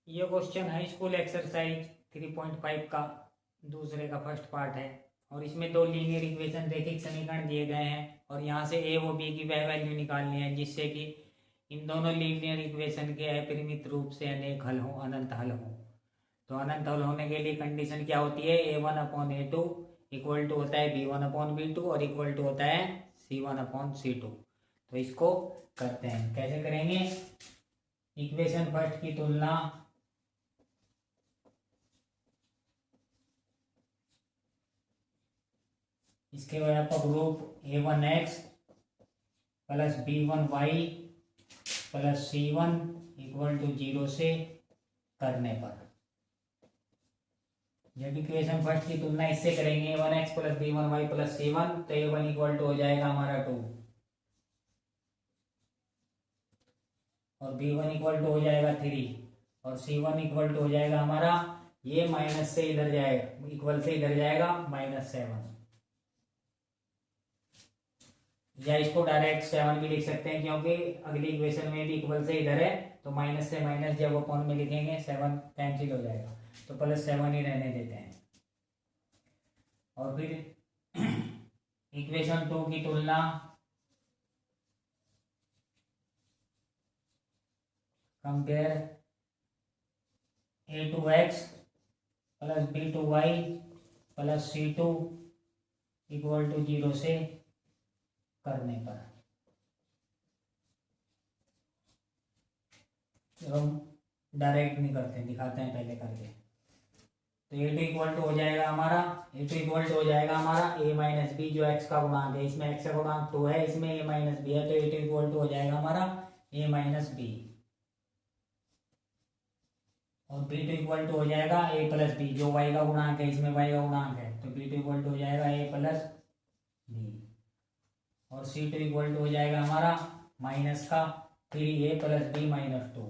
ये क्वेश्चन है school exercise 3.5 का दूसरे का फर्स्ट पार्ट है और इसमें दो लीनियर इक्वेशन रैखिक समीकरण दिए गए हैं और यहाँ से ए व बी की वह वैल्यू निकालनी है जिससे कि इन दोनों लीनियर इक्वेशन के अपरिमित रूप से अनेक हल हो, अनंत हल हो। तो अनंत हल होने के लिए कंडीशन क्या होती है, a1/a2 इक्वल टू होता है b1/b2 और इक्वल टू होता है c1/c2। तो इसको करते हैं, कैसे करेंगे। इक्वेशन फर्स्ट की तुलना इसके व्यापक रूप a1x plus b1y plus c1 equal to 0 से करने पर, जब इक्वेशन फर्स्ट की तुलना इससे करेंगे a1x plus b1y plus c1 तो a1 इक्वल टू हो जाएगा हमारा 2 और b1 इक्वल टू हो जाएगा 3 और c1 इक्वल टू हो जाएगा हमारा, ये माइनस से इधर जाएगा, इक्वल से इधर जाएगा -7, या इसको डायरेक्ट 7 भी लिख सकते हैं क्योंकि अगली इक्वेशन में भी इक्वल से इधर है तो माइनस से माइनस जब अपॉन में लिखेंगे 7 कैंसिल हो जाएगा तो +7 ही रहने देते हैं। और फिर इक्वेशन 2 की तुलना compare a2x plus b2y plus c2 equal to 0 से करने पर, तो हम डायरेक्ट नहीं करते, दिखाते हैं पहले करके। तो a2 इक्वल टू हो जाएगा हमारा, a2 इक्वल टू हो जाएगा हमारा a माइनस बी, जो x का गुणांक है, इसमें x का गुणांक 2 है, इसमें a माइनस बी है, तो a2 इक्वल टू हो जाएगा हमारा a माइनस बी और b2 इक्वल टू हो जाएगा a प्लस बी, जो y का गुणांक है, इसमें y का गुणांक है, तो b2 इक्वल टू हो जाएगा a प्लस बी और c2 इक्वल टू हो जाएगा हमारा माइनस का 3a प्लस बी माइनस 2,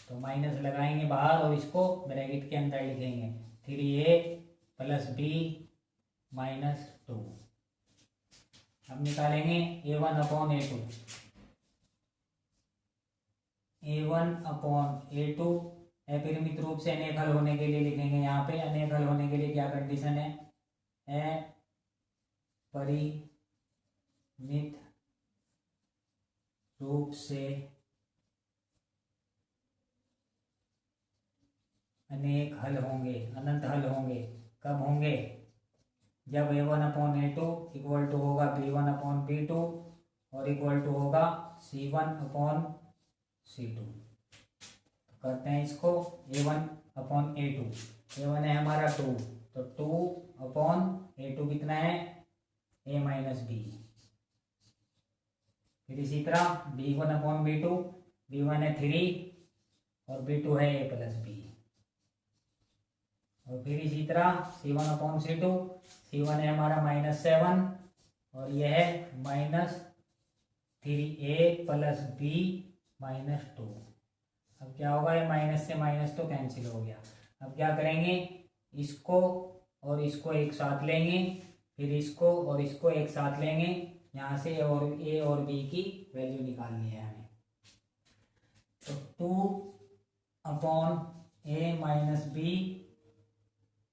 तो माइनस लगाएंगे बाहर और इसको ब्रैकेट के अंदर लिखेंगे 3a प्लस बी माइनस 2। अब निकालेंगे a1/a2, a1/a2 अपरिमित रूप से अनेक हल होने के लिए लिखेंगे। यहाँ पे अनेक हल होने के लिए क्या कंडीशन है, अपरिमित रूप से अनेक हल होंगे, अनंत हल होंगे। कब होंगे, जब a1/a2 इक्वल टू होगा b1/b2 और इक्वल टू होगा c1/c2। तो करते हैं इसको, a1/a2, a1 है हमारा 2, तो 2/a2 कितना है, a माइनस बी। फिर इसी तरह b1/b2, b1 है 3 और b2 है a प्लस बी। और फिर इसी तरह c1/c2, c1 है हमारा -7 और यह है -3a प्लस बी माइनस 2। अब क्या होगा, ये माइनस से माइनस तो कैंसिल हो गया। अब क्या करेंगे, इसको और इसको एक साथ लेंगे, फिर इसको और इसको एक साथ लेंगे, यहाँ से और a और b की वैल्यू निकालनी है हमें। तो 2/a minus B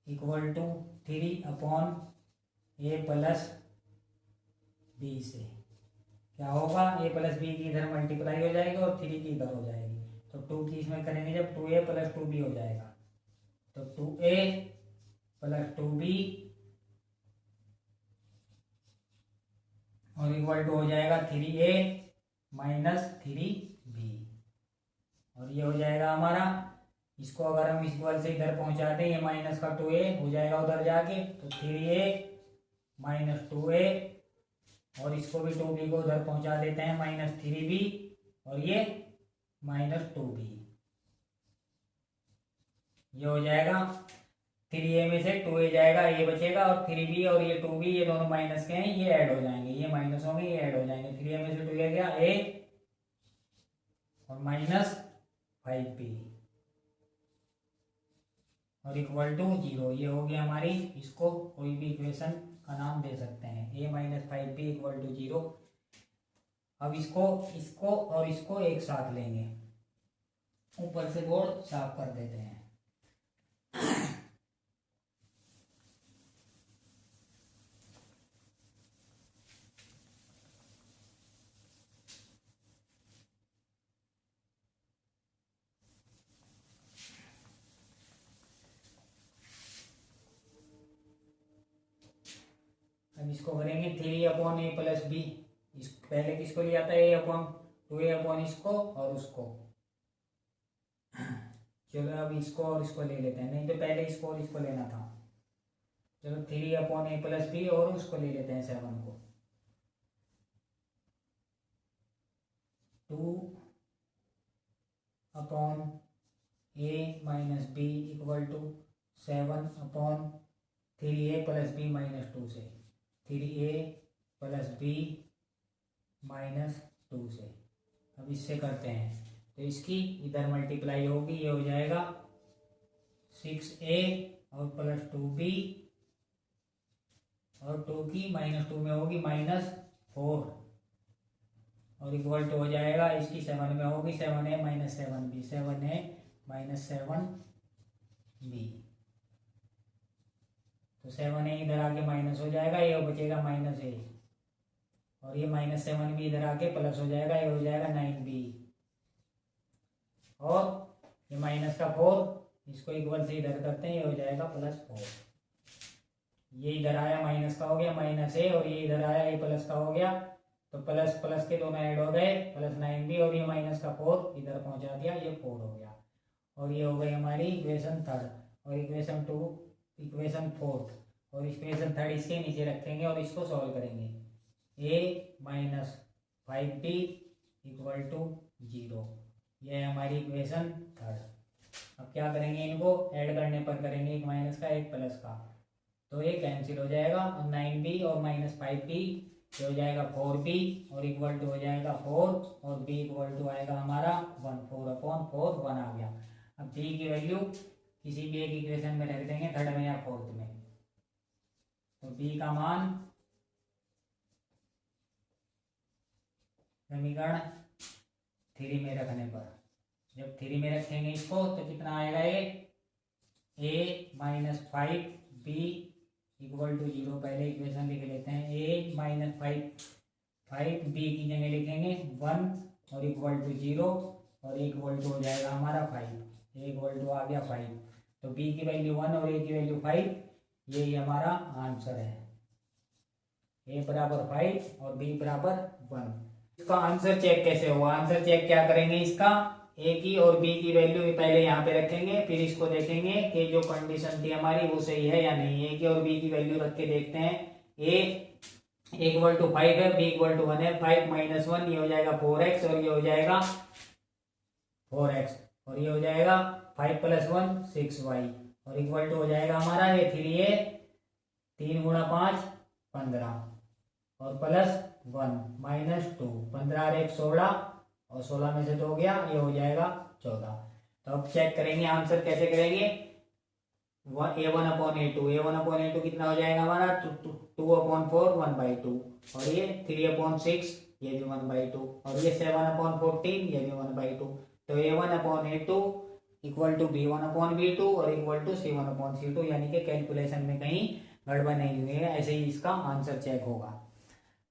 equal to 3/a plus B से क्या होगा, a प्लस बी की इधर मल्टीप्लाई हो जाएगी और 3 की इधर हो जाएगी, तो 2 की इसमें करेंगे जब 2a प्लस 2b हो जाएगा, तो 2a प्लस 2b और इक्वल टू हो जाएगा 3a माइनस 3b और ये हो जाएगा हमारा, इसको अगर हम इक्वल से इधर पहुंचा दें, ये माइनस का 2a हो जाएगा उधर जाके, तो 3a माइनस 2a और इसको भी 2b को उधर पहुंचा देते हैं -3b और ये -2b, ये हो जाएगा 3a में से 2a जाएगा, ये बचेगा और 3b और ये 2b ये दोनों माइनस के हैं, ये ऐड हो जाएंगे, ये माइनस होंगे, ये ऐड हो जाएंगे, 3a में से 2a गया a और -5b और इक्वल टू 0, ये हो गया हमारी, इसको कोई भी इक्वेशन का नाम दे सकते हैं, a -5b इक्वल टू 0। अब इसको और इसको एक साथ लेंगे ऊपर से बोर्ड साफ कर देते हैं। अब इसको करेंगे 3/a+b। इस पहले किसको लिया था, a/2a इसको और उसको। चलो अब इसको और इसको ले लेते हैं, नहीं तो पहले इसको और इसको लेना था। चलो 3/a+b और उसको ले लेते हैं 7 को। 2/a-b = 7/3a+b-2 से 3a+b-2 से। अब इससे करते हैं तो इसकी इधर मल्टीप्लाई होगी, ये हो जाएगा 6a और +2b और 2 की -2 में होगी -4 और इक्वल टू हो जाएगा इसकी 7 में होगी 7a-7b 7a-7b। तो 7a इधर आके माइनस हो जाएगा, ये बचेगा -a और ये -7b इधर आके प्लस हो जाएगा, ये हो जाएगा 9b और ये -4 इसको इक्वल से इधर करते हैं, ये हो जाएगा +4। ये इधर आया माइनस का हो गया -a और ये इधर आया ये प्लस का हो गया, तो प्लस प्लस के दोनों ऐड हो गए +9b और ये -4 इधर पहुंचा दिया, ये 4 हो गया। और ये हो गई हमारी इक्वेशन 3 और इक्वेशन 4 और इक्वेशन 3 इसके नीचे रखेंगे और इसको सॉल्व करेंगे। a-5b = 0, ये है हमारी इक्वेशन 3। अब क्या करेंगे, इनको ऐड करने पर करेंगे, एक माइनस का एक प्लस का, तो ये कैंसिल हो जाएगा और 9b और -5b ये हो जाएगा 4b और इक्वल टू हो जाएगा 4 और b इक्वल टू आएगा हमारा 1 4/4 1 आ गया। अब b की वैल्यू किसी भी एक इक्वेशन में रख देंगे, थर्ड में या फोर्थ में, तो b का मान समीकरण 3 में रखने पर, जब 3 में रखेंगे इसको तो कितना आएगा, ये a-5b = 0। पहले इक्वेशन लिख लेते हैं, a-5b की जगह लिखेंगे 1 और इक्वल टू 0 और इक्वल टू हो जाएगा हमारा 5, a इक्वल टू आ गया 5। तो b की वैल्यू 1 और a की वैल्यू 5, यही हमारा आंसर है। a = 5 और b = 1। इसका आंसर चेक कैसे हुआ, आंसर चेक क्या करेंगे, इसका a की और b की वैल्यू भी पहले यहाँ पे रखेंगे, फिर इसको देखेंगे कि जो कंडीशन थी हमारी वो सही है या नहीं। a की और b की वैल्यू रख के देखते हैं। a = 5 है, b = 1 है, 5 - 1 ये हो जाएगा 4x और ये हो जाएगा 4x और ये हो जाएगा 5 + 1 6y और इक्वल टू हो जाएगा हमारा ये 3a 3 × 5 15 और +1 -2 15 और 1 16 और 16 में से 2 गया, ये हो जाएगा 14। तो अब चेक करेंगे आंसर कैसे करेंगे, a1/a2 कितना हो जाएगा हमारा 2/4 1/2 और ये 3/6 ये भी 1/2 और ये 7/14 ये भी 1/2। तो a1/a2 = b1/b2 और = c1/c2, यानी कि कैलकुलेशन में कहीं गड़बड़ नहीं हुई है, ऐसे ही इसका आंसर चेक होगा।